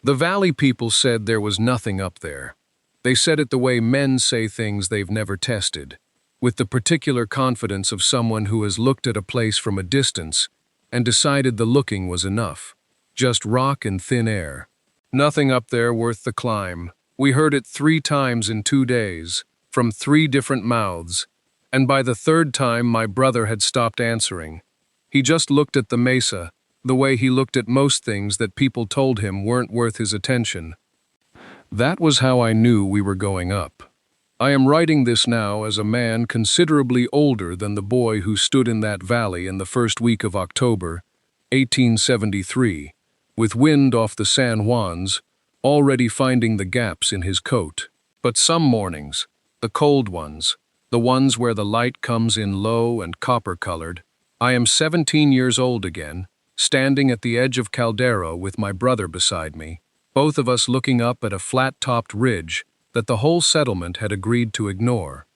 The valley people said there was nothing up there. They said it the way men say things they've never tested, with the particular confidence of someone who has looked at a place from a distance and decided the looking was enough. Just rock and thin air. Nothing up there worth the climb. We heard it 3 times in 2 days, from 3 different mouths, and by the 3rd time my brother had stopped answering. He just looked at the mesa, the way he looked at most things that people told him weren't worth his attention. That was how I knew we were going up. I am writing this now as a man considerably older than the boy who stood in that valley in the first week of October, 1873, with wind off the San Juans, already finding the gaps in his coat. But some mornings, the cold ones, the ones where the light comes in low and copper-colored, I am 17 years old again, standing at the edge of Caldero with my brother beside me, both of us looking up at a flat-topped ridge that the whole settlement had agreed to ignore.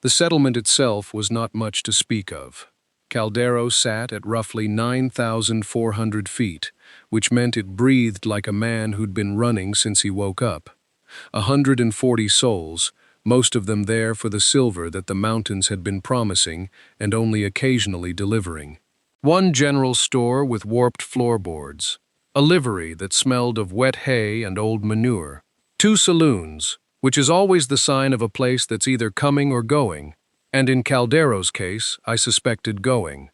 The settlement itself was not much to speak of. Caldero sat at roughly 9,400 feet, which meant it breathed like a man who'd been running since he woke up. 140 souls, most of them there for the silver that the mountains had been promising and only occasionally delivering. 1 general store with warped floorboards. A livery that smelled of wet hay and old manure. 2 saloons, which is always the sign of a place that's either coming or going, and in Caldero's case, I suspected going.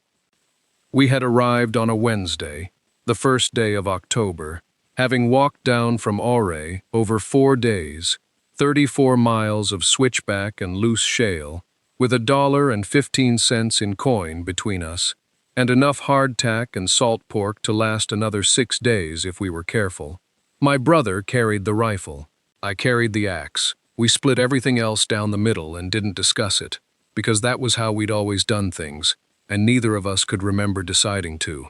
We had arrived on a Wednesday, the first day of October, having walked down from Ore over 4 days, 34 miles of switchback and loose shale, with $1.15 in coin between us, and enough hardtack and salt pork to last another 6 days if we were careful. My brother carried the rifle. I carried the axe. We split everything else down the middle and didn't discuss it, because that was how we'd always done things, and neither of us could remember deciding to.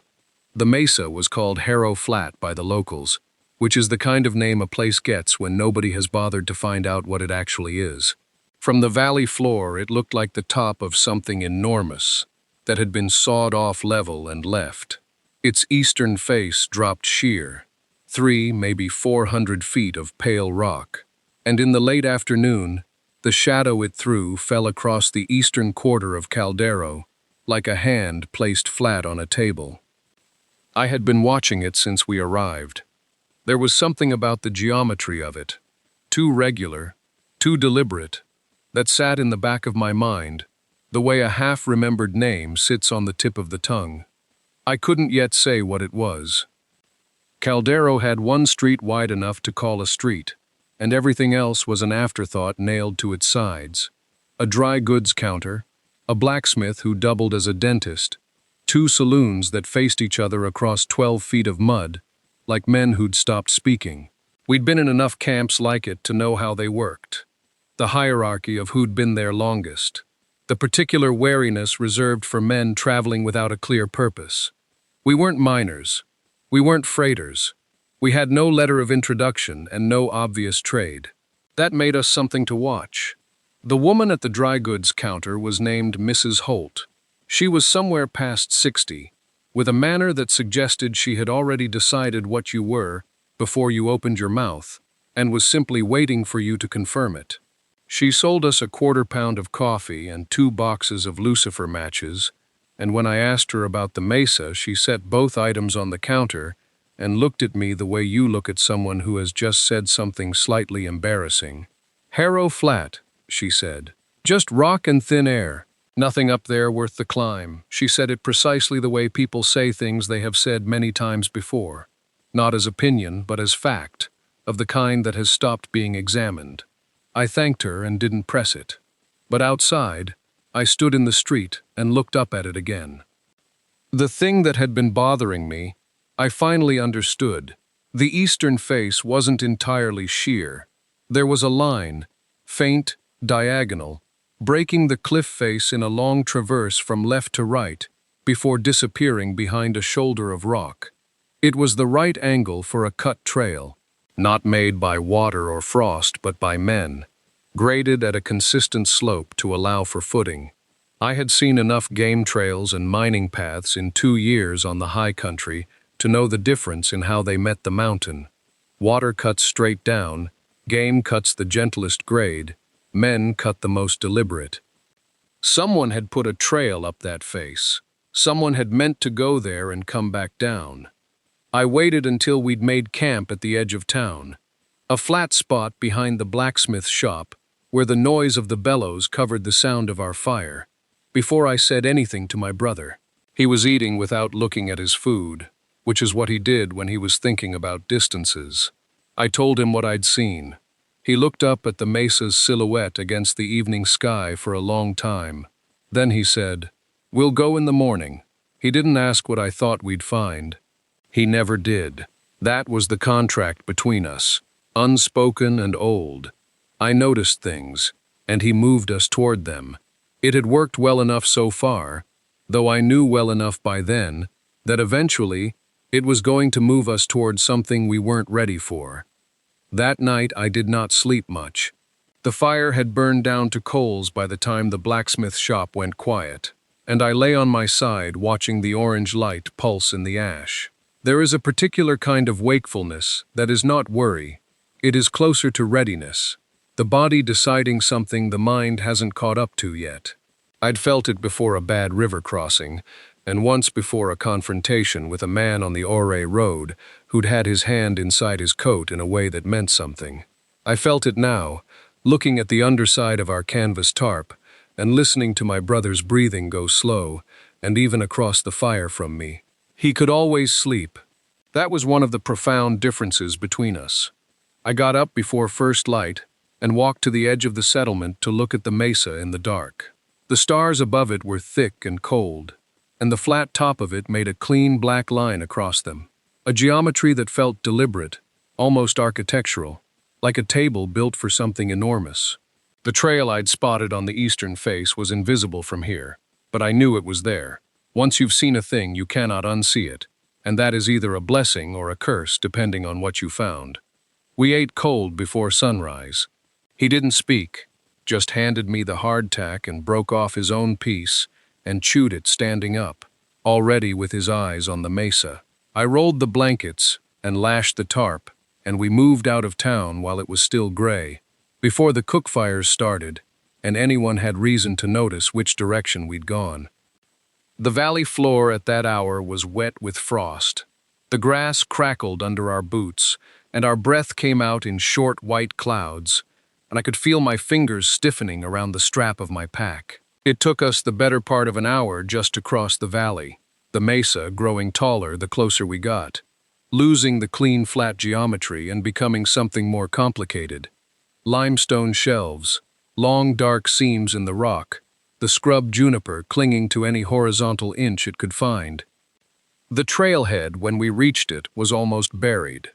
The Mesa was called Harrow Flat by the locals, which is the kind of name a place gets when nobody has bothered to find out what it actually is. From the valley floor, it looked like the top of something enormous that had been sawed off level and left. Its eastern face dropped sheer, 3, maybe 400 feet of pale rock, and in the late afternoon, the shadow it threw fell across the eastern quarter of Caldero, like a hand placed flat on a table. I had been watching it since we arrived. There was something about the geometry of it, too regular, too deliberate, that sat in the back of my mind, the way a half-remembered name sits on the tip of the tongue. I couldn't yet say what it was. Caldero had 1 street wide enough to call a street, and everything else was an afterthought nailed to its sides. A dry goods counter, a blacksmith who doubled as a dentist, 2 saloons that faced each other across 12 feet of mud, like men who'd stopped speaking. We'd been in enough camps like it to know how they worked. The hierarchy of who'd been there longest. The particular wariness reserved for men traveling without a clear purpose. We weren't miners. We weren't freighters. We had no letter of introduction and no obvious trade. That made us something to watch. The woman at the dry goods counter was named Mrs. Holt. She was somewhere past 60, with a manner that suggested she had already decided what you were before you opened your mouth, and was simply waiting for you to confirm it. She sold us a 1/4 pound of coffee and 2 boxes of lucifer matches, and when I asked her about the Mesa, she set both items on the counter and looked at me the way you look at someone who has just said something slightly embarrassing. "Harrow Flat," she said. "Just rock and thin air. Nothing up there worth the climb." She said it precisely the way people say things they have said many times before, not as opinion but as fact, of the kind that has stopped being examined. I thanked her and didn't press it. But outside, I stood in the street and looked up at it again. The thing that had been bothering me, I finally understood. The eastern face wasn't entirely sheer. There was a line, faint, diagonal, breaking the cliff face in a long traverse from left to right before disappearing behind a shoulder of rock. It was the right angle for a cut trail, not made by water or frost but by men, graded at a consistent slope to allow for footing. I had seen enough game trails and mining paths in 2 years on the high country to know the difference in how they met the mountain. Water cuts straight down, game cuts the gentlest grade, men cut the most deliberate. Someone had put a trail up that face. Someone had meant to go there and come back down. I waited until we'd made camp at the edge of town, a flat spot behind the blacksmith shop where the noise of the bellows covered the sound of our fire, before I said anything to my brother. He was eating without looking at his food, which is what he did when he was thinking about distances. I told him what I'd seen. He looked up at the mesa's silhouette against the evening sky for a long time. Then he said, "We'll go in the morning." He didn't ask what I thought we'd find. He never did. That was the contract between us, unspoken and old. I noticed things, and he moved us toward them. It had worked well enough so far, though I knew well enough by then that eventually it was going to move us toward something we weren't ready for. That night I did not sleep much. The fire had burned down to coals by the time the blacksmith shop went quiet, and I lay on my side watching the orange light pulse in the ash. There is a particular kind of wakefulness that is not worry. It is closer to readiness, the body deciding something the mind hasn't caught up to yet. I'd felt it before a bad river crossing, and once before a confrontation with a man on the Ore road who'd had his hand inside his coat in a way that meant something. I felt it now, looking at the underside of our canvas tarp and listening to my brother's breathing go slow and even across the fire from me. He could always sleep. That was one of the profound differences between us. I got up before first light and walked to the edge of the settlement to look at the mesa in the dark. The stars above it were thick and cold, and the flat top of it made a clean black line across them, a geometry that felt deliberate, almost architectural, like a table built for something enormous. The trail I'd spotted on the eastern face was invisible from here, but I knew it was there. Once you've seen a thing, you cannot unsee it, and that is either a blessing or a curse depending on what you found. We ate cold before sunrise. He didn't speak, just handed me the hardtack and broke off his own piece and chewed it standing up, already with his eyes on the mesa. I rolled the blankets and lashed the tarp, and we moved out of town while it was still gray, before the cook fires started, and anyone had reason to notice which direction we'd gone. The valley floor at that hour was wet with frost. The grass crackled under our boots, and our breath came out in short white clouds, and I could feel my fingers stiffening around the strap of my pack. It took us the better part of an hour just to cross the valley, the mesa growing taller the closer we got, losing the clean flat geometry and becoming something more complicated. Limestone shelves, long dark seams in the rock, the scrub juniper clinging to any horizontal inch it could find. The trailhead, when we reached it, was almost buried.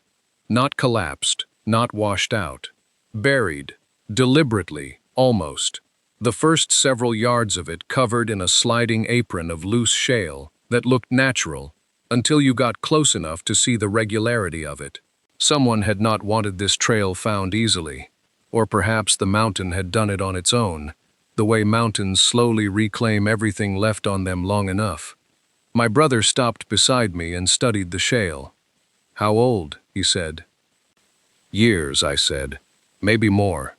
Not collapsed, not washed out. Buried, deliberately, almost. The first several yards of it covered in a sliding apron of loose shale that looked natural until you got close enough to see the regularity of it. Someone had not wanted this trail found easily, or perhaps the mountain had done it on its own, the way mountains slowly reclaim everything left on them long enough. My brother stopped beside me and studied the shale. "How old?" he said. "Years," I said. "Maybe more."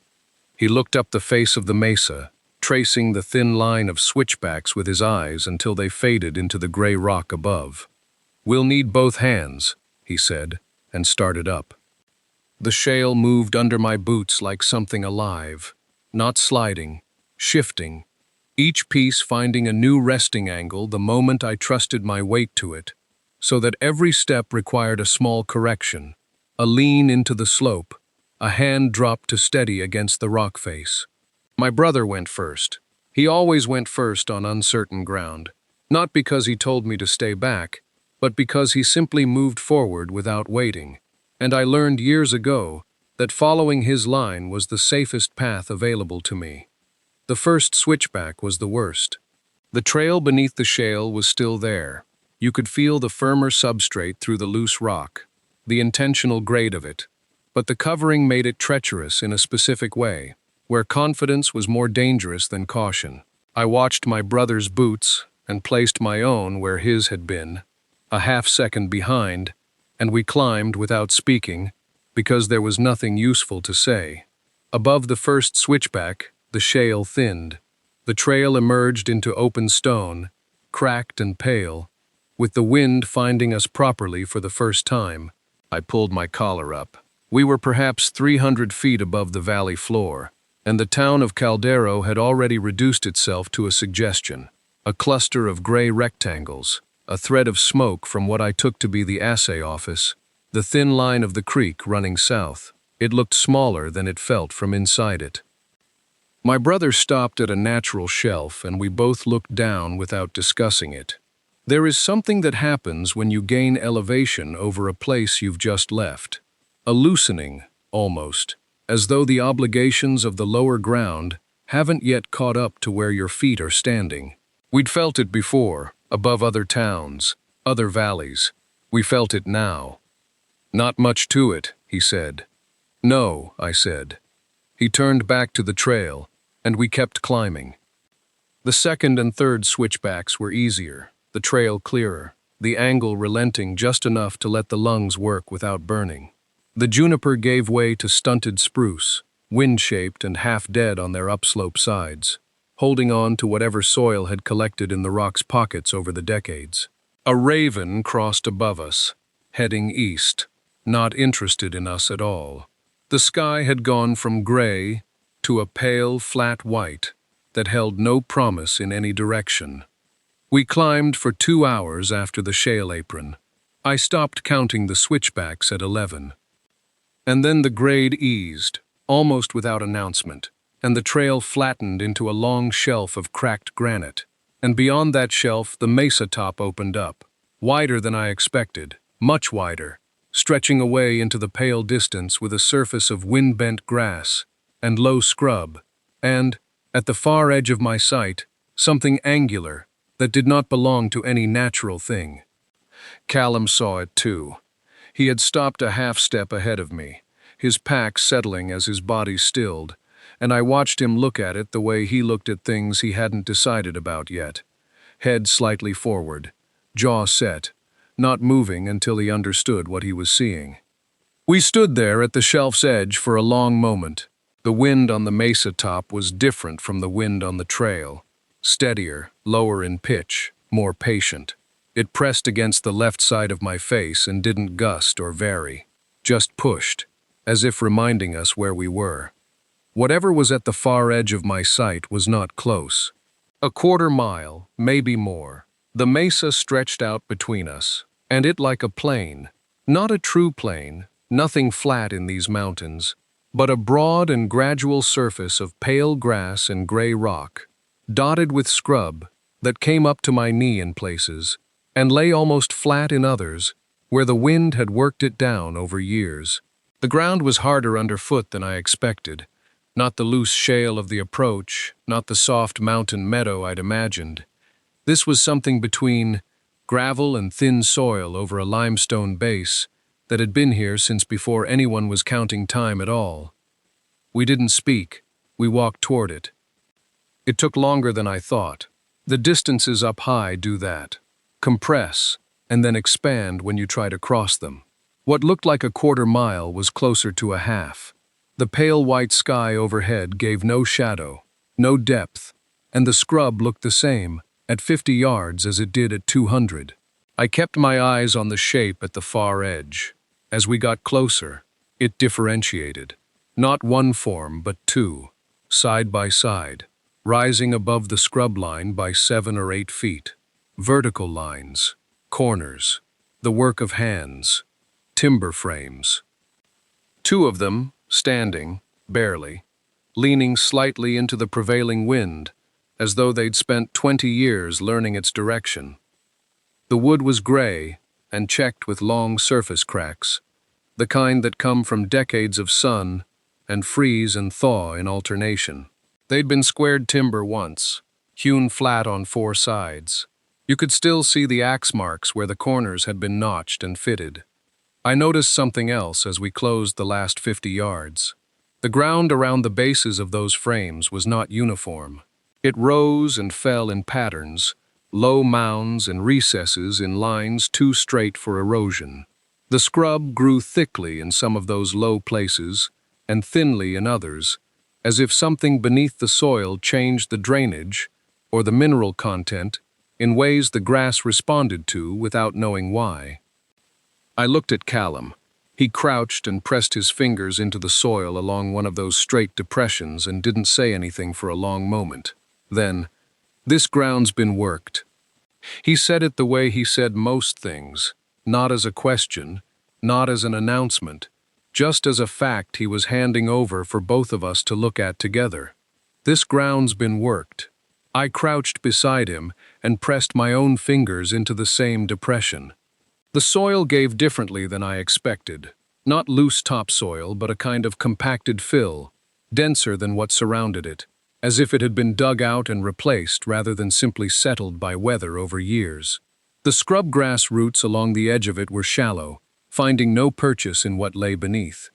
He looked up the face of the mesa, tracing the thin line of switchbacks with his eyes until they faded into the gray rock above. "We'll need both hands," he said, and started up. The shale moved under my boots like something alive, not sliding, shifting, each piece finding a new resting angle the moment I trusted my weight to it, so that every step required a small correction, a lean into the slope, a hand drop to steady against the rock face. My brother went first. He always went first on uncertain ground, not because he told me to stay back, but because he simply moved forward without waiting. And I learned years ago that following his line was the safest path available to me. The first switchback was the worst. The trail beneath the shale was still there. You could feel the firmer substrate through the loose rock, the intentional grade of it, but the covering made it treacherous in a specific way, where confidence was more dangerous than caution. I watched my brother's boots and placed my own where his had been, a half second behind, and we climbed without speaking, because there was nothing useful to say. Above the first switchback, the shale thinned. The trail emerged into open stone, cracked and pale, with the wind finding us properly for the first time. I pulled my collar up. We were perhaps 300 feet above the valley floor, and the town of Caldero had already reduced itself to a suggestion, a cluster of gray rectangles, a thread of smoke from what I took to be the assay office, the thin line of the creek running south. It looked smaller than it felt from inside it. My brother stopped at a natural shelf, and we both looked down without discussing it. There is something that happens when you gain elevation over a place you've just left. A loosening, almost, as though the obligations of the lower ground haven't yet caught up to where your feet are standing. We'd felt it before, above other towns, other valleys. We felt it now. "Not much to it," he said. "No," I said. He turned back to the trail, and we kept climbing. The second and third switchbacks were easier, the trail clearer, the angle relenting just enough to let the lungs work without burning. The juniper gave way to stunted spruce, wind-shaped and half-dead on their upslope sides, holding on to whatever soil had collected in the rock's pockets over the decades. A raven crossed above us, heading east, not interested in us at all. The sky had gone from gray to a pale, flat white that held no promise in any direction. We climbed for 2 hours after the shale apron. I stopped counting the switchbacks at 11. And then the grade eased, almost without announcement, and the trail flattened into a long shelf of cracked granite. And beyond that shelf, the mesa top opened up, wider than I expected, much wider, stretching away into the pale distance with a surface of wind-bent grass and low scrub, and, at the far edge of my sight, something angular that did not belong to any natural thing. Callum saw it too. He had stopped a half-step ahead of me, his pack settling as his body stilled, and I watched him look at it the way he looked at things he hadn't decided about yet. Head slightly forward, jaw set, not moving until he understood what he was seeing. We stood there at the shelf's edge for a long moment. The wind on the mesa top was different from the wind on the trail, steadier, lower in pitch, more patient. It pressed against the left side of my face and didn't gust or vary, just pushed, as if reminding us where we were. Whatever was at the far edge of my sight was not close. A quarter mile, maybe more. The mesa stretched out between us, and it like a plain. Not a true plain, nothing flat in these mountains, but a broad and gradual surface of pale grass and gray rock, dotted with scrub that came up to my knee in places, and lay almost flat in others, where the wind had worked it down over years. The ground was harder underfoot than I expected, not the loose shale of the approach, not the soft mountain meadow I'd imagined. This was something between gravel and thin soil over a limestone base that had been here since before anyone was counting time at all. We didn't speak. We walked toward it. It took longer than I thought. The distances up high do that. Compress, and then expand when you try to cross them. What looked like a quarter mile was closer to a half. The pale white sky overhead gave no shadow, no depth, and the scrub looked the same at 50 yards as it did at 200. I kept my eyes on the shape at the far edge. As we got closer, it differentiated. Not one form, but two, side by side, rising above the scrub line by 7 or 8 feet. Vertical lines, corners, the work of hands, timber frames. 2 of them, standing, barely, leaning slightly into the prevailing wind, as though they'd spent 20 years learning its direction. The wood was gray and checked with long surface cracks, the kind that come from decades of sun and freeze and thaw in alternation. They'd been squared timber once, hewn flat on 4 sides. You could still see the axe marks where the corners had been notched and fitted. I noticed something else as we closed the last 50 yards. The ground around the bases of those frames was not uniform. It rose and fell in patterns, low mounds and recesses in lines too straight for erosion. The scrub grew thickly in some of those low places and thinly in others, as if something beneath the soil changed the drainage or the mineral content in ways the grass responded to without knowing why. I looked at Callum. He crouched and pressed his fingers into the soil along one of those straight depressions and didn't say anything for a long moment. Then, "This ground's been worked." He said it the way he said most things, not as a question, not as an announcement, just as a fact he was handing over for both of us to look at together. "This ground's been worked." I crouched beside him and pressed my own fingers into the same depression. The soil gave differently than I expected. Not loose topsoil, but a kind of compacted fill, denser than what surrounded it, as if it had been dug out and replaced rather than simply settled by weather over years. The scrub grass roots along the edge of it were shallow, finding no purchase in what lay beneath.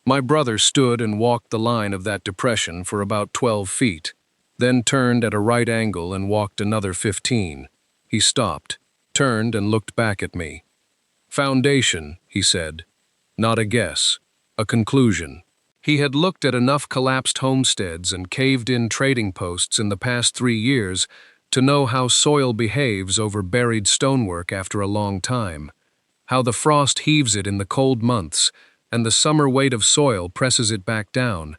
My brother stood and walked the line of that depression for about 12 feet, then turned at a right angle and walked another 15. He stopped, turned and looked back at me. "Foundation," he said. Not a guess, a conclusion. He had looked at enough collapsed homesteads and caved-in trading posts in the past 3 years to know how soil behaves over buried stonework after a long time, how the frost heaves it in the cold months and the summer weight of soil presses it back down,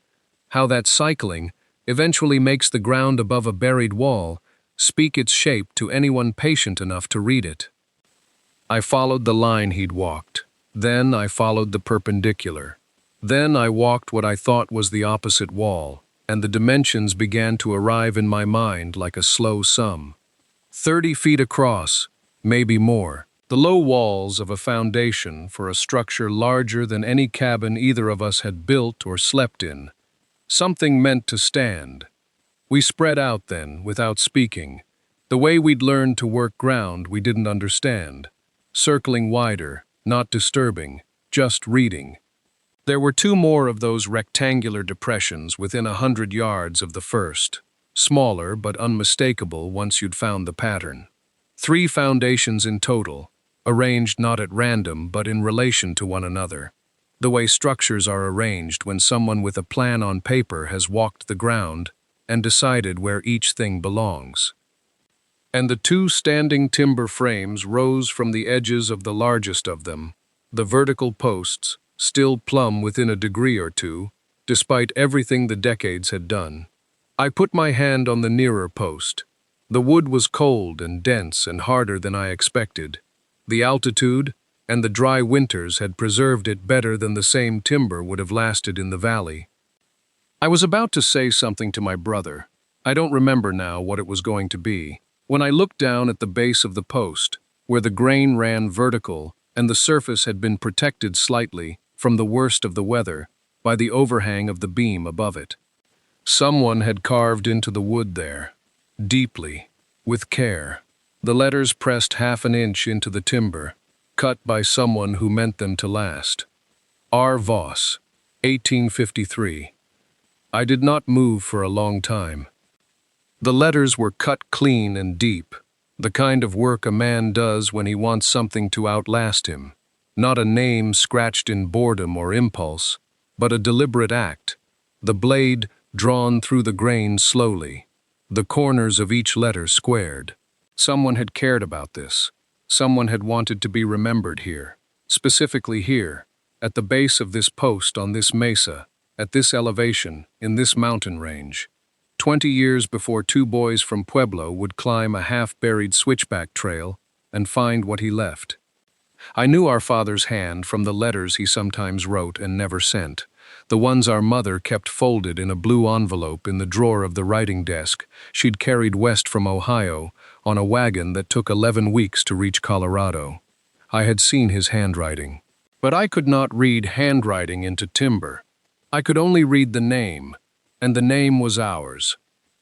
how that cycling eventually makes the ground above a buried wall speak its shape to anyone patient enough to read it. I followed the line he'd walked. Then I followed the perpendicular. Then I walked what I thought was the opposite wall, and the dimensions began to arrive in my mind like a slow sum. 30 feet across, maybe more. The low walls of a foundation for a structure larger than any cabin either of us had built or slept in. Something meant to stand. We spread out then, without speaking. The way we'd learned to work ground we didn't understand. Circling wider, not disturbing, just reading. There were 2 more of those rectangular depressions within 100 yards of the first, smaller but unmistakable once you'd found the pattern. 3 foundations in total, arranged not at random but in relation to one another, the way structures are arranged when someone with a plan on paper has walked the ground and decided where each thing belongs. And the 2 standing timber frames rose from the edges of the largest of them, the vertical posts, still plumb within a degree or two, despite everything the decades had done. I put my hand on the nearer post. The wood was cold and dense and harder than I expected. The altitude and the dry winters had preserved it better than the same timber would have lasted in the valley. I was about to say something to my brother. I don't remember now what it was going to be. When I looked down at the base of the post, where the grain ran vertical and the surface had been protected slightly from the worst of the weather by the overhang of the beam above it. Someone had carved into the wood there, deeply, with care. The letters pressed half an inch into the timber, cut by someone who meant them to last. R. Voss, 1853. I did not move for a long time. The letters were cut clean and deep, the kind of work a man does when he wants something to outlast him. Not a name scratched in boredom or impulse, but a deliberate act, the blade drawn through the grain slowly, the corners of each letter squared. Someone had cared about this. Someone had wanted to be remembered here, specifically here, at the base of this post on this mesa, at this elevation, in this mountain range. 20 years before 2 boys from Pueblo would climb a half-buried switchback trail and find what he left. I knew our father's hand from the letters he sometimes wrote and never sent, the ones our mother kept folded in a blue envelope in the drawer of the writing desk she'd carried west from Ohio on a wagon that took 11 weeks to reach Colorado. I had seen his handwriting. But I could not read handwriting into timber. I could only read the name, and the name was ours.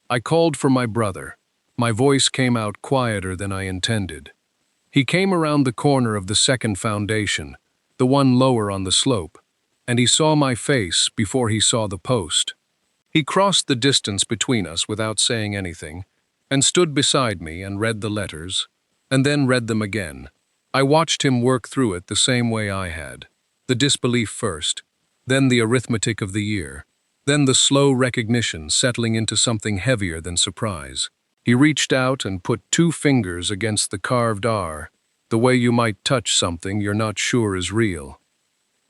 I called for my brother. My voice came out quieter than I intended. He came around the corner of the second foundation, the one lower on the slope, and he saw my face before he saw the post. He crossed the distance between us without saying anything, and stood beside me and read the letters, and then read them again. I watched him work through it the same way I had. The disbelief first, then the arithmetic of the year, then the slow recognition settling into something heavier than surprise. He reached out and put 2 fingers against the carved R, the way you might touch something you're not sure is real.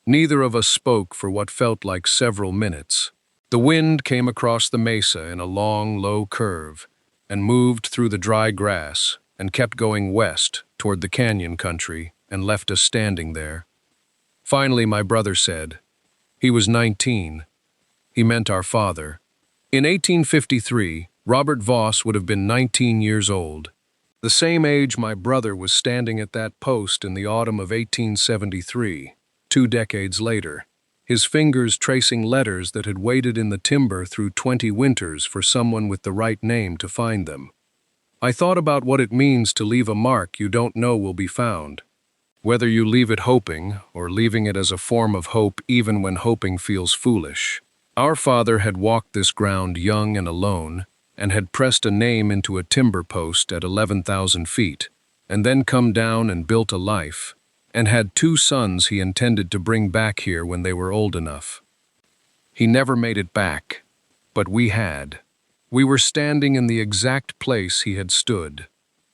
Neither of us spoke for what felt like several minutes. The wind came across the mesa in a long, low curve and moved through the dry grass and kept going west toward the canyon country and left us standing there. Finally, my brother said, he was 19. He meant our father. In 1853, Robert Voss would have been 19 years old, the same age my brother was standing at that post in the autumn of 1873, 2 decades later, his fingers tracing letters that had waited in the timber through 20 winters for someone with the right name to find them. I thought about what it means to leave a mark you don't know will be found, whether you leave it hoping or leaving it as a form of hope even when hoping feels foolish. Our father had walked this ground young and alone, and had pressed a name into a timber post at 11,000 feet, and then come down and built a life, and had 2 sons he intended to bring back here when they were old enough. He never made it back, but we had. We were standing in the exact place he had stood,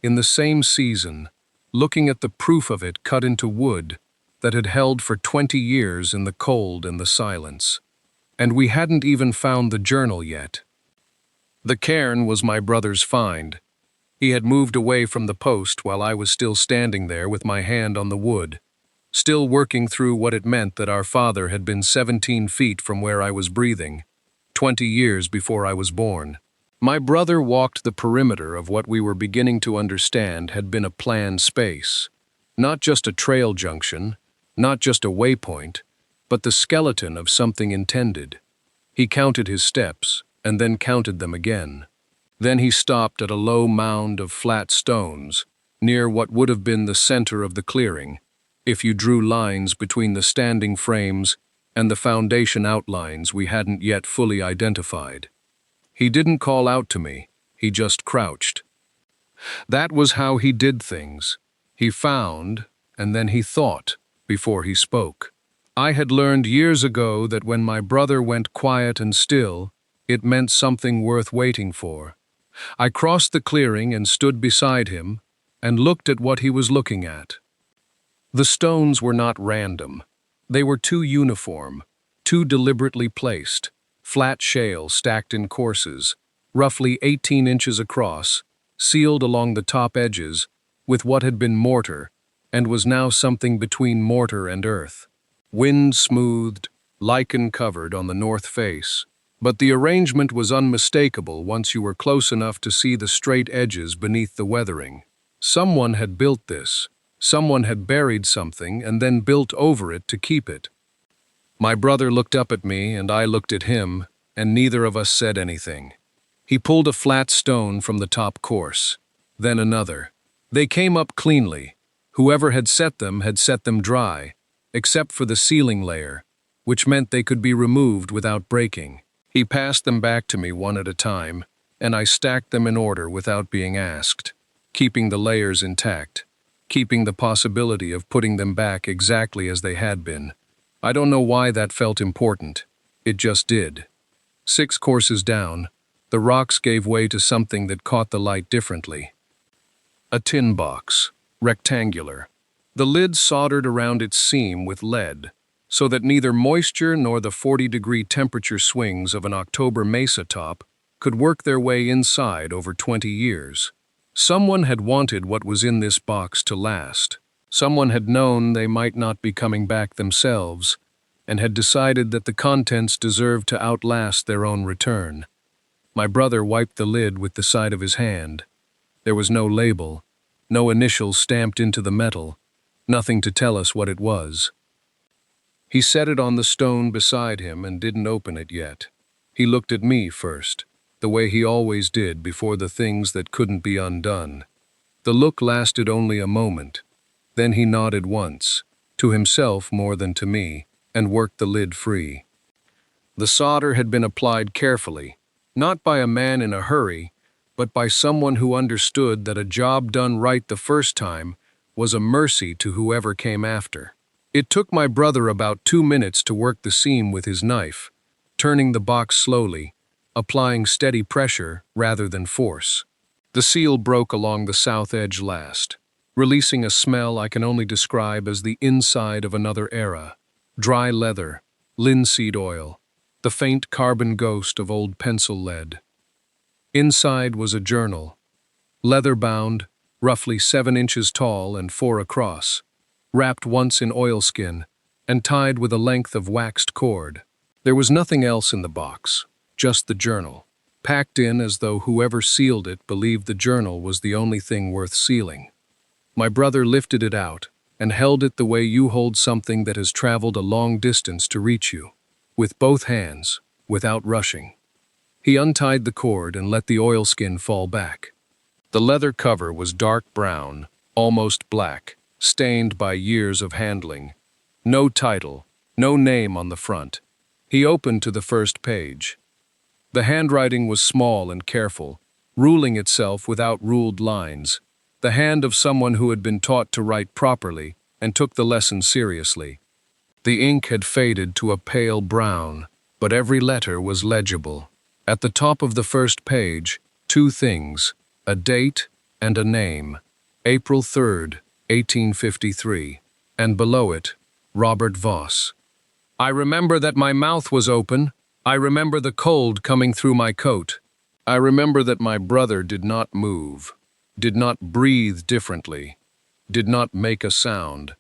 in the same season, looking at the proof of it cut into wood that had held for 20 years in the cold and the silence. And we hadn't even found the journal yet. The cairn was my brother's find. He had moved away from the post while I was still standing there with my hand on the wood, still working through what it meant that our father had been 17 feet from where I was breathing, 20 years before I was born. My brother walked the perimeter of what we were beginning to understand had been a planned space, not just a trail junction, not just a waypoint, but the skeleton of something intended. He counted his steps, and then counted them again. Then he stopped at a low mound of flat stones, near what would have been the center of the clearing, if you drew lines between the standing frames and the foundation outlines we hadn't yet fully identified. He didn't call out to me, he just crouched. That was how he did things. He found, and then he thought, before he spoke. I had learned years ago that when my brother went quiet and still, it meant something worth waiting for. I crossed the clearing and stood beside him and looked at what he was looking at. The stones were not random. They were too uniform, too deliberately placed, flat shale stacked in courses, roughly 18 inches across, sealed along the top edges with what had been mortar and was now something between mortar and earth. Wind-smoothed, lichen-covered on the north face, but the arrangement was unmistakable once you were close enough to see the straight edges beneath the weathering. Someone had built this. Someone had buried something and then built over it to keep it. My brother looked up at me and I looked at him, and neither of us said anything. He pulled a flat stone from the top course, then another. They came up cleanly. Whoever had set them dry, except for the sealing layer, which meant they could be removed without breaking. He passed them back to me one at a time, and I stacked them in order without being asked, keeping the layers intact, keeping the possibility of putting them back exactly as they had been. I don't know why that felt important. It just did. 6 courses down, the rocks gave way to something that caught the light differently. A tin box, rectangular. The lid soldered around its seam with lead, so that neither moisture nor the 40-degree temperature swings of an October Mesa top could work their way inside over 20 years. Someone had wanted what was in this box to last. Someone had known they might not be coming back themselves, and had decided that the contents deserved to outlast their own return. My brother wiped the lid with the side of his hand. There was no label, no initials stamped into the metal, nothing to tell us what it was. He set it on the stone beside him and didn't open it yet. He looked at me first, the way he always did before the things that couldn't be undone. The look lasted only a moment. Then he nodded once, to himself more than to me, and worked the lid free. The solder had been applied carefully, not by a man in a hurry, but by someone who understood that a job done right the first time was a mercy to whoever came after. It took my brother about 2 minutes to work the seam with his knife, turning the box slowly, applying steady pressure rather than force. The seal broke along the south edge last, releasing a smell I can only describe as the inside of another era. Dry leather, linseed oil, the faint carbon ghost of old pencil lead. Inside was a journal, leather-bound, roughly 7 inches tall and 4 across, wrapped once in oilskin and tied with a length of waxed cord. There was nothing else in the box, just the journal, packed in as though whoever sealed it believed the journal was the only thing worth sealing. My brother lifted it out and held it the way you hold something that has traveled a long distance to reach you, with both hands, without rushing. He untied the cord and let the oilskin fall back. The leather cover was dark brown, almost black, stained by years of handling. No title, no name on the front. He opened to the first page. The handwriting was small and careful, ruling itself without ruled lines, the hand of someone who had been taught to write properly and took the lesson seriously. The ink had faded to a pale brown, but every letter was legible. At the top of the first page, 2 things, a date and a name, April 3rd, 1853, and below it, Robert Voss. I remember that my mouth was open. I remember the cold coming through my coat. I remember that my brother did not move, did not breathe differently, did not make a sound,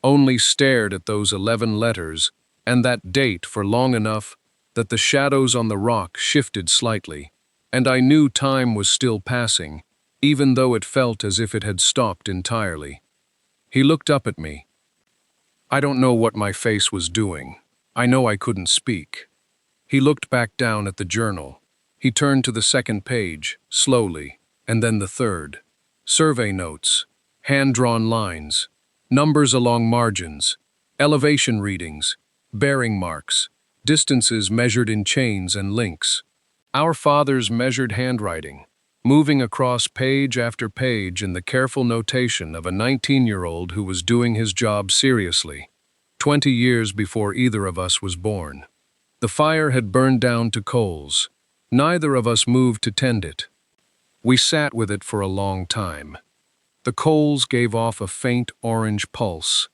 only stared at those 11 letters and that date for long enough that the shadows on the rock shifted slightly, and I knew time was still passing, even though it felt as if it had stopped entirely. He looked up at me. I don't know what my face was doing. I know I couldn't speak. He looked back down at the journal. He turned to the second page, slowly, and then the third. Survey notes, hand-drawn lines, numbers along margins, elevation readings, bearing marks, distances measured in chains and links. Our father's measured handwriting, moving across page after page in the careful notation of a 19-year-old who was doing his job seriously, 20 years before either of us was born. The fire had burned down to coals. Neither of us moved to tend it. We sat with it for a long time. The coals gave off a faint orange pulse,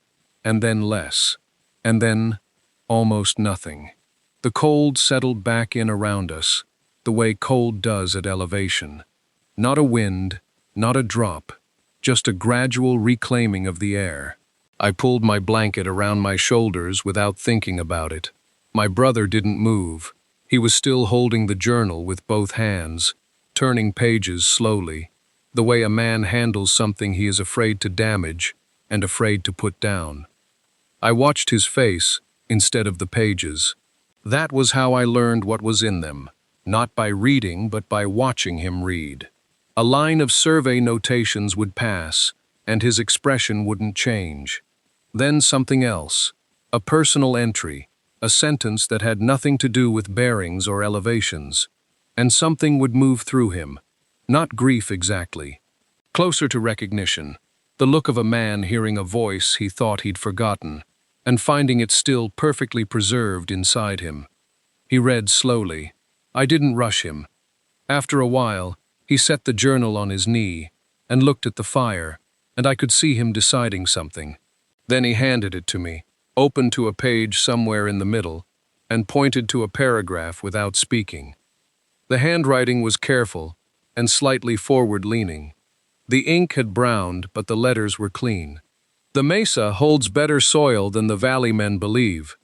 and then less, and then almost nothing. The cold settled back in around us, the way cold does at elevation. Not a wind, not a drop, just a gradual reclaiming of the air. I pulled my blanket around my shoulders without thinking about it. My brother didn't move. He was still holding the journal with both hands, turning pages slowly, the way a man handles something he is afraid to damage and afraid to put down. I watched his face instead of the pages. That was how I learned what was in them, not by reading but by watching him read. A line of survey notations would pass, and his expression wouldn't change. Then something else, a personal entry, a sentence that had nothing to do with bearings or elevations, and something would move through him. Not grief exactly. Closer to recognition, the look of a man hearing a voice he thought he'd forgotten, and finding it still perfectly preserved inside him. He read slowly. I didn't rush him. After a while, he set the journal on his knee and looked at the fire, and I could see him deciding something. Then he handed it to me, opened to a page somewhere in the middle, and pointed to a paragraph without speaking. The handwriting was careful and slightly forward-leaning. The ink had browned, but the letters were clean. The Mesa holds better soil than the valley men believe.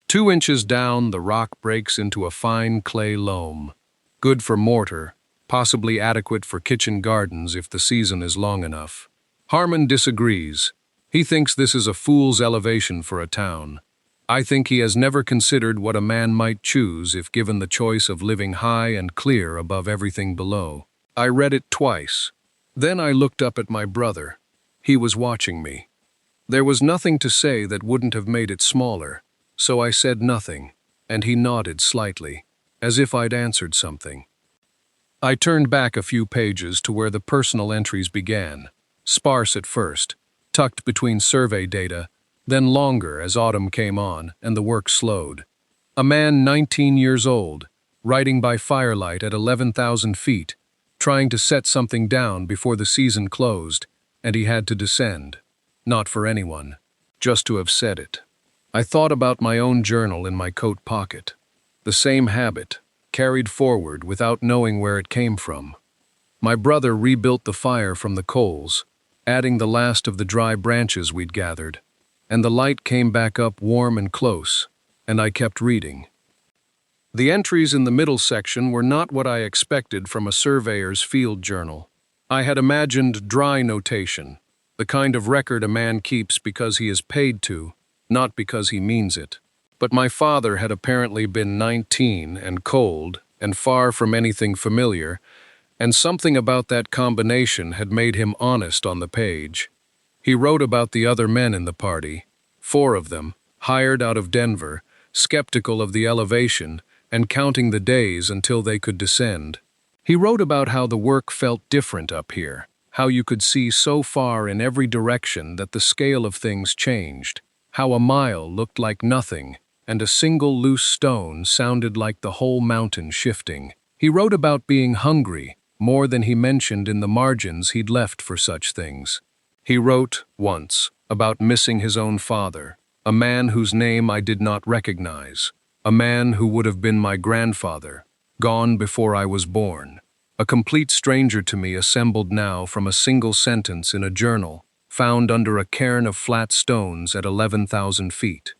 2 inches down, the rock breaks into a fine clay loam. Good for mortar, possibly adequate for kitchen gardens if the season is long enough. Harmon disagrees. He thinks this is a fool's elevation for a town. I think he has never considered what a man might choose if given the choice of living high and clear above everything below. I read it twice. Then I looked up at my brother. He was watching me. There was nothing to say that wouldn't have made it smaller, so I said nothing, and he nodded slightly, as if I'd answered something. I turned back a few pages to where the personal entries began, sparse at first, tucked between survey data, then longer as autumn came on and the work slowed. A man 19 years old, writing by firelight at 11,000 feet, trying to set something down before the season closed, and he had to descend. Not for anyone, just to have said it. I thought about my own journal in my coat pocket. The same habit, carried forward without knowing where it came from. My brother rebuilt the fire from the coals, adding the last of the dry branches we'd gathered, and the light came back up warm and close, and I kept reading. The entries in the middle section were not what I expected from a surveyor's field journal. I had imagined dry notation, the kind of record a man keeps because he is paid to, not because he means it. But my father had apparently been 19 and cold and far from anything familiar, and something about that combination had made him honest on the page. He wrote about the other men in the party, 4 of them, hired out of Denver, skeptical of the elevation and counting the days until they could descend. He wrote about how the work felt different up here, how you could see so far in every direction that the scale of things changed, how a mile looked like nothing, and a single loose stone sounded like the whole mountain shifting. He wrote about being hungry, more than he mentioned in the margins he'd left for such things. He wrote, once, about missing his own father, a man whose name I did not recognize, a man who would have been my grandfather, gone before I was born, a complete stranger to me assembled now from a single sentence in a journal, found under a cairn of flat stones at 11,000 feet.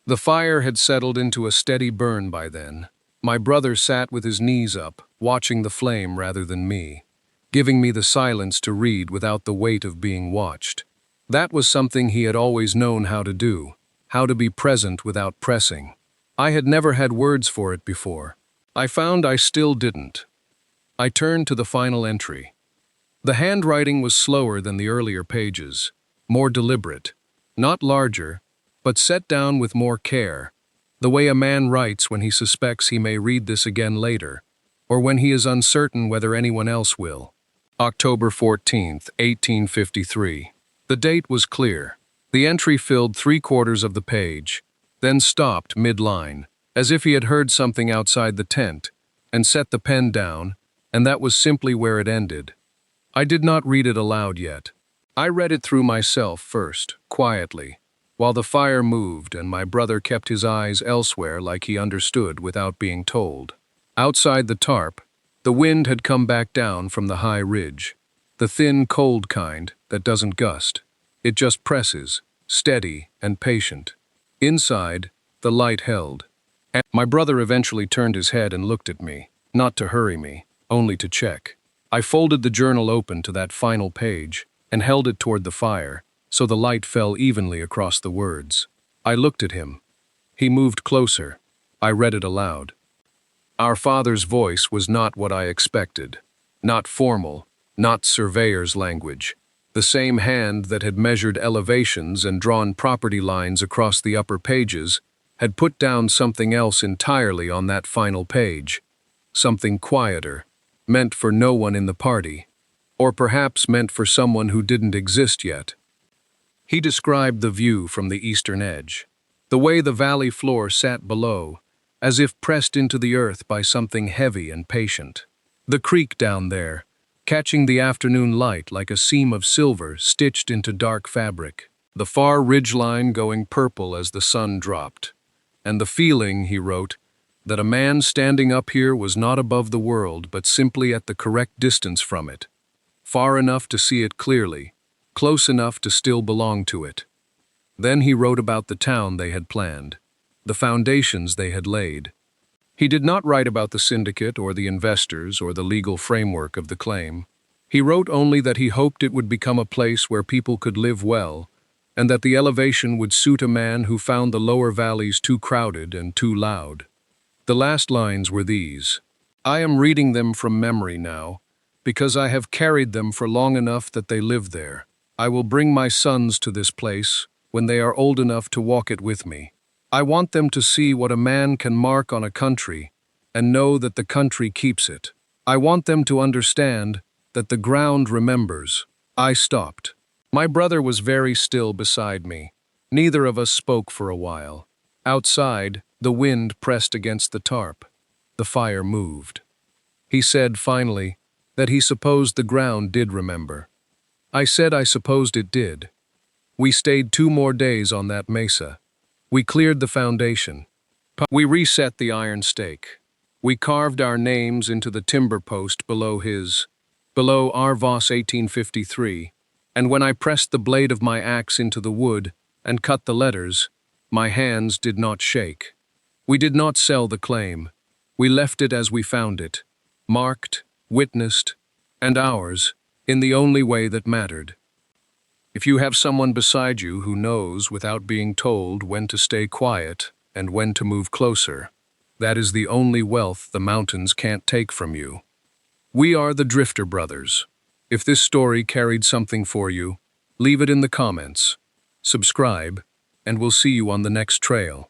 The fire had settled into a steady burn by then. My brother sat with his knees up, watching the flame rather than me, giving me the silence to read without the weight of being watched. That was something he had always known how to do, how to be present without pressing. I had never had words for it before. I found I still didn't. I turned to the final entry. The handwriting was slower than the earlier pages, more deliberate, not larger, but set down with more care, the way a man writes when he suspects he may read this again later, or when he is uncertain whether anyone else will. October 14th, 1853. The date was clear. The entry filled 3/4 of the page, then stopped mid-line, as if he had heard something outside the tent, and set the pen down, and that was simply where it ended. I did not read it aloud yet. I read it through myself first, quietly, while the fire moved and my brother kept his eyes elsewhere like he understood without being told. Outside the tarp, the wind had come back down from the high ridge, the thin, cold kind that doesn't gust. It just presses, steady and patient. Inside, the light held. And my brother eventually turned his head and looked at me, not to hurry me, only to check. I folded the journal open to that final page and held it toward the fire, so the light fell evenly across the words. I looked at him. He moved closer. I read it aloud. Our father's voice was not what I expected. Not formal, not surveyor's language. The same hand that had measured elevations and drawn property lines across the upper pages had put down something else entirely on that final page. Something quieter, meant for no one in the party, or perhaps meant for someone who didn't exist yet. He described the view from the eastern edge, the way the valley floor sat below, as if pressed into the earth by something heavy and patient. The creek down there, catching the afternoon light like a seam of silver stitched into dark fabric. The far ridgeline going purple as the sun dropped. And the feeling, he wrote, that a man standing up here was not above the world but simply at the correct distance from it, far enough to see it clearly, close enough to still belong to it. Then he wrote about the town they had planned, the foundations they had laid. He did not write about the syndicate or the investors or the legal framework of the claim. He wrote only that he hoped it would become a place where people could live well, and that the elevation would suit a man who found the lower valleys too crowded and too loud. The last lines were these. I am reading them from memory now, because I have carried them for long enough that they live there. I will bring my sons to this place when they are old enough to walk it with me. I want them to see what a man can mark on a country and know that the country keeps it. I want them to understand that the ground remembers. I stopped. My brother was very still beside me. Neither of us spoke for a while. Outside, the wind pressed against the tarp. The fire moved. He said, finally, that he supposed the ground did remember. I said I supposed it did. We stayed 2 more days on that mesa. We cleared the foundation. We reset the iron stake. We carved our names into the timber post below Arvos 1853, and when I pressed the blade of my axe into the wood and cut the letters, my hands did not shake. We did not sell the claim. We left it as we found it, marked, witnessed, and ours, in the only way that mattered. If you have someone beside you who knows without being told when to stay quiet and when to move closer, that is the only wealth the mountains can't take from you. We are the Drifter Brothers. If this story carried something for you, leave it in the comments. Subscribe, and we'll see you on the next trail.